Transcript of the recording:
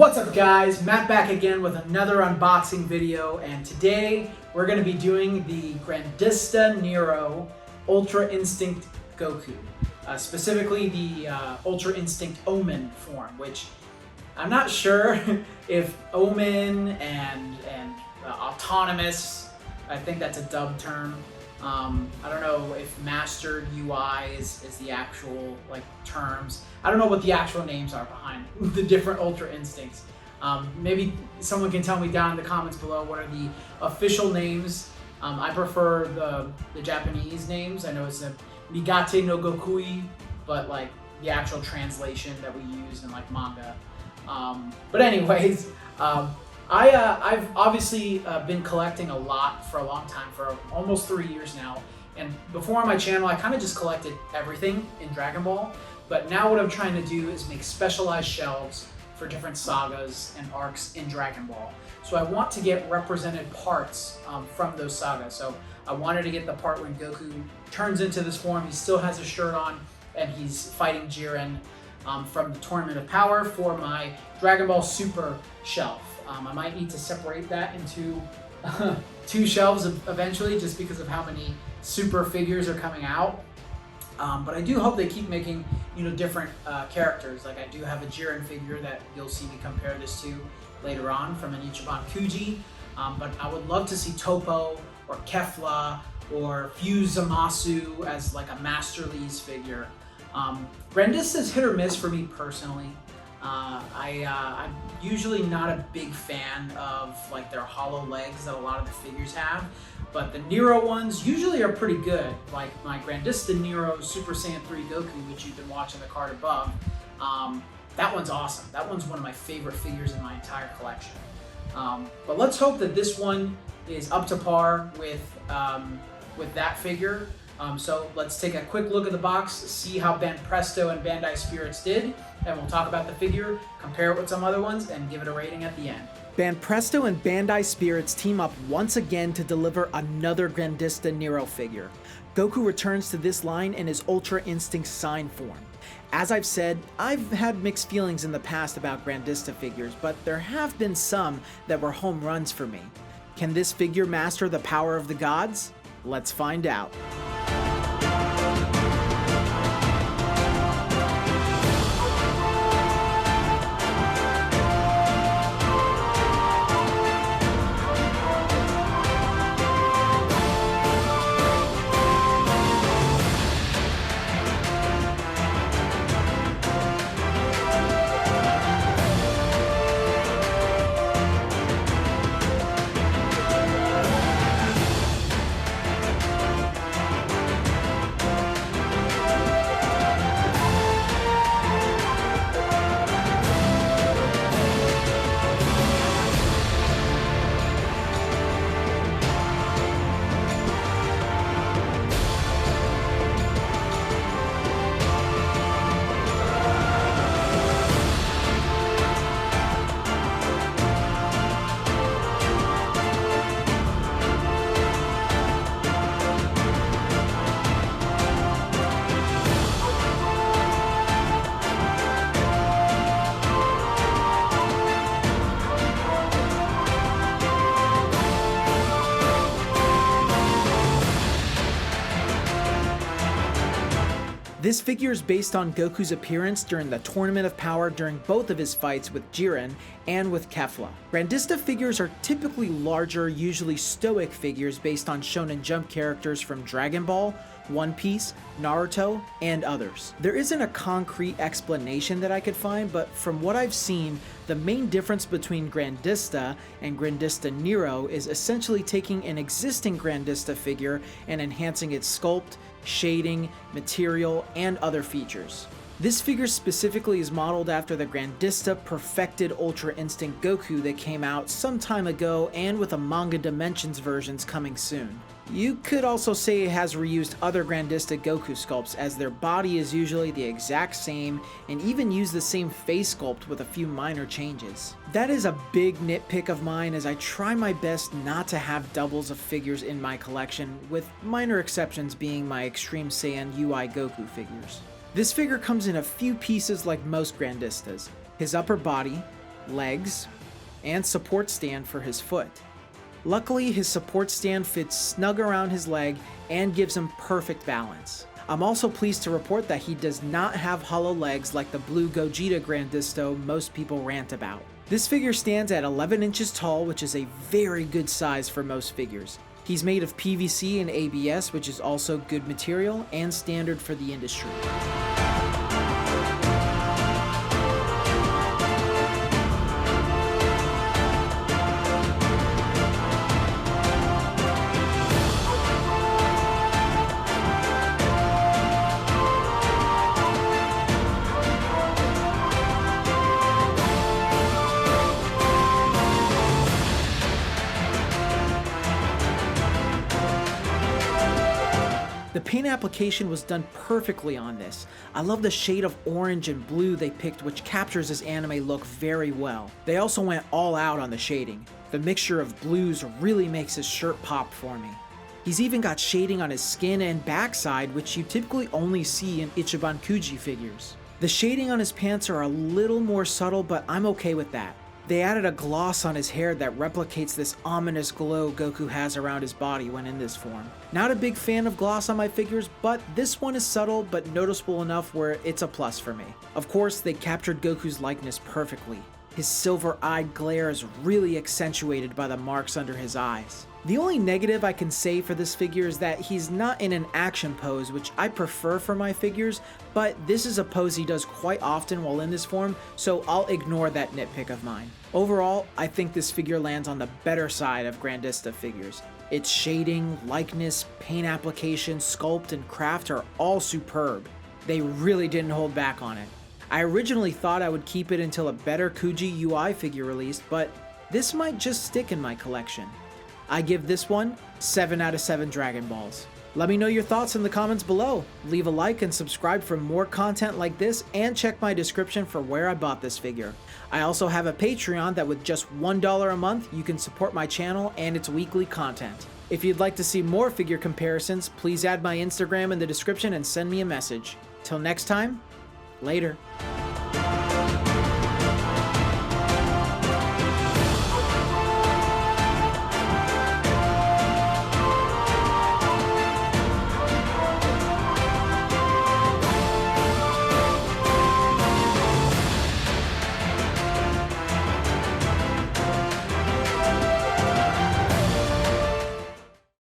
What's up guys, Matt back again with another unboxing video, and today we're going to be doing the Grandista Nero Ultra Instinct Goku. Specifically the Ultra Instinct Omen form, which I'm not sure if Omen and Autonomous, I think that's a dub term. I don't know if Mastered UI is the actual terms. I don't know what the actual names are behind the different Ultra Instincts. Maybe someone can tell me down in the comments below what are the official names. I prefer the Japanese names. I know it's a Nigate no Gokui, but the actual translation that we use in manga. But anyways, I've obviously been collecting a lot for a long time, for almost 3 years now. And before on my channel, I kind of just collected everything in Dragon Ball. But now what I'm trying to do is make specialized shelves for different sagas and arcs in Dragon Ball. So I want to get represented parts from those sagas. So I wanted to get the part when Goku turns into this form. He still has his shirt on and he's fighting Jiren from the Tournament of Power for my Dragon Ball Super shelf. I might need to separate that into 2 shelves eventually, just because of how many Super figures are coming out. But I do hope they keep making different characters. I do have a Jiren figure that you'll see me compare this to later on from an Ichiban Kuji. But I would love to see Toppo or Kefla or Fuse Zamasu as a Master Lee's figure. Grandista's hit or miss for me personally. I'm usually not a big fan of their hollow legs that a lot of the figures have, but the Nero ones usually are pretty good. Like my Grandista Nero Super Saiyan 3 Goku, which you've been watching the card above, that one's awesome. That one's one of my favorite figures in my entire collection. But let's hope that this one is up to par with that figure. So let's take a quick look at the box, see how Banpresto and Bandai Spirits did, and we'll talk about the figure, compare it with some other ones, and give it a rating at the end. Banpresto and Bandai Spirits team up once again to deliver another Grandista Nero figure. Goku returns to this line in his Ultra Instinct sign form. As I've said, I've had mixed feelings in the past about Grandista figures, but there have been some that were home runs for me. Can this figure master the power of the gods? Let's find out. This figure is based on Goku's appearance during the Tournament of Power during both of his fights with Jiren and with Kefla. Grandista figures are typically larger, usually stoic figures based on Shonen Jump characters from Dragon Ball, One Piece, Naruto, and others. There isn't a concrete explanation that I could find, but from what I've seen, the main difference between Grandista and Grandista Nero is essentially taking an existing Grandista figure and enhancing its sculpt, shading, material, and other features. This figure specifically is modeled after the Grandista Perfected Ultra Instinct Goku that came out some time ago, and with a Manga Dimensions versions coming soon. You could also say it has reused other Grandista Goku sculpts, as their body is usually the exact same and even use the same face sculpt with a few minor changes. That is a big nitpick of mine, as I try my best not to have doubles of figures in my collection, with minor exceptions being my Extreme Saiyan UI Goku figures. This figure comes in a few pieces like most Grandistas: his upper body, legs, and support stand for his foot. Luckily, his support stand fits snug around his leg and gives him perfect balance. I'm also pleased to report that he does not have hollow legs like the blue Gogeta Grandisto most people rant about. This figure stands at 11 inches tall, which is a very good size for most figures. He's made of PVC and ABS, which is also good material and standard for the industry. The paint application was done perfectly on this. I love the shade of orange and blue they picked, which captures his anime look very well. They also went all out on the shading. The mixture of blues really makes his shirt pop for me. He's even got shading on his skin and backside, which you typically only see in Ichiban Kuji figures. The shading on his pants are a little more subtle, but I'm okay with that. They added a gloss on his hair that replicates this ominous glow Goku has around his body when in this form. Not a big fan of gloss on my figures, but this one is subtle but noticeable enough where it's a plus for me. Of course, they captured Goku's likeness perfectly. His silver-eyed glare is really accentuated by the marks under his eyes. The only negative I can say for this figure is that he's not in an action pose, which I prefer for my figures, but this is a pose he does quite often while in this form, so I'll ignore that nitpick of mine. Overall, I think this figure lands on the better side of Grandista figures. Its shading, likeness, paint application, sculpt, and craft are all superb. They really didn't hold back on it. I originally thought I would keep it until a better Kuji UI figure released, but this might just stick in my collection. I give this one 7 out of 7 Dragon Balls. Let me know your thoughts in the comments below. Leave a like and subscribe for more content like this, and check my description for where I bought this figure. I also have a Patreon that with just $1 a month, you can support my channel and its weekly content. If you'd like to see more figure comparisons, please add my Instagram in the description and send me a message. Till next time, later.